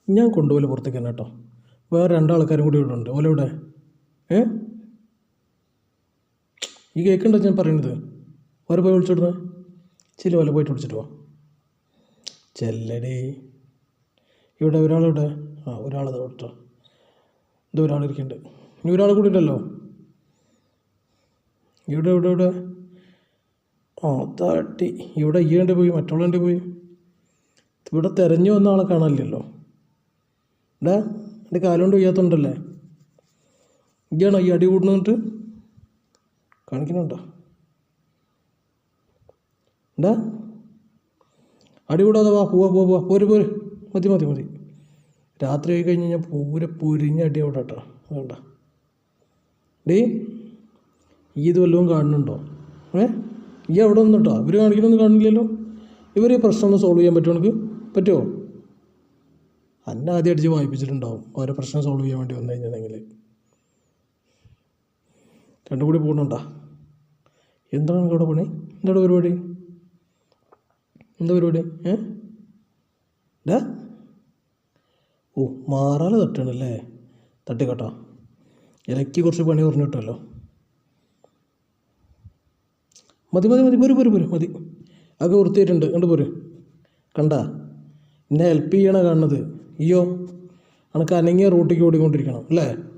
ഞാൻ കൊണ്ടുപോലെ പുറത്തേക്ക് തന്നെ കേട്ടോ. വേറെ രണ്ടാൾക്കാരും കൂടി ഇവിടെ ഉണ്ട്. ഓല ഇവിടെ ഈ കേൾക്കണ്ടോ ഞാൻ പറയുന്നത്? ഓരെ പോയി വിളിച്ചിടുന്നത് ചില ഓല പോയിട്ട് വിളിച്ചിട്ട് പോവാം. ചെല്ലടി. ഇവിടെ ഒരാളിവിടെ. ഒരാളത് കേട്ടോ. ഇത് ഒരാളിരിക്കുന്നുണ്ട്. ഇനി ഒരാൾ കൂടി ഉണ്ടല്ലോ. ഇവിടെ ഇവിടെ ഇവിടെ തട്ടി. ഇവിടെ ഈ പോയി മറ്റുള്ള പോയി. ഇവിടെ തിരഞ്ഞു വന്ന ആളെ കാണാനില്ലല്ലോ. എൻ്റെ കാലുകൊണ്ട് വയ്യാത്തതുണ്ടല്ലേ. ഇയാണോ ഈ അടി കൂടുന്നിട്ട് കാണിക്കുന്നുണ്ടോ? അടി കൂടാതെ വാ. പോവാ പോര്. മതി. രാത്രി ആയി കഴിഞ്ഞ് ഞാൻ പൊരിഞ്ഞ അടി അവിടെ കേട്ടോ. വേണ്ട ഡേ, ഈ ഇത് വല്ലതും കാണുന്നുണ്ടോ? ഈ അവിടെ ഒന്നും കേട്ടോ. ഇവർ കാണിക്കണമെന്ന് കാണില്ലല്ലോ. ഇവർ ഈ പ്രശ്നം ഒന്ന് സോൾവ് ചെയ്യാൻ പറ്റുമോ? എനിക്ക് പറ്റുമോ? അന്നെ ആദ്യം അടിച്ച് വായിപ്പിച്ചിട്ടുണ്ടാവും ഓരോ പ്രശ്നം സോൾവ് ചെയ്യാൻ വേണ്ടി വന്നു കഴിഞ്ഞിട്ടുണ്ടെങ്കിൽ. രണ്ടും കൂടി പോകുന്നുണ്ടാ? എന്താണ് നിങ്ങൾക്ക് ഇവിടെ പണി? എന്താണ് പരിപാടി? എന്താ പരിപാടി? മാറാതെ തട്ടണല്ലേ. തട്ടിക്കോട്ടോ. ഇലയ്ക്ക് കുറച്ച് പണി പറഞ്ഞു കിട്ടുമല്ലോ. മതി പോര്. മതി. അതൊക്കെ വൃത്തിയായിട്ടുണ്ട്. കണ്ട് പോര്. കണ്ടാ എന്നെ ഹെൽപ്പ് ചെയ്യണ കാണുന്നത്. അയ്യോ, അനക്ക് അനങ്ങിയ റൂട്ടിലേക്ക് ഓടിക്കൊണ്ടിരിക്കണം അല്ലേ?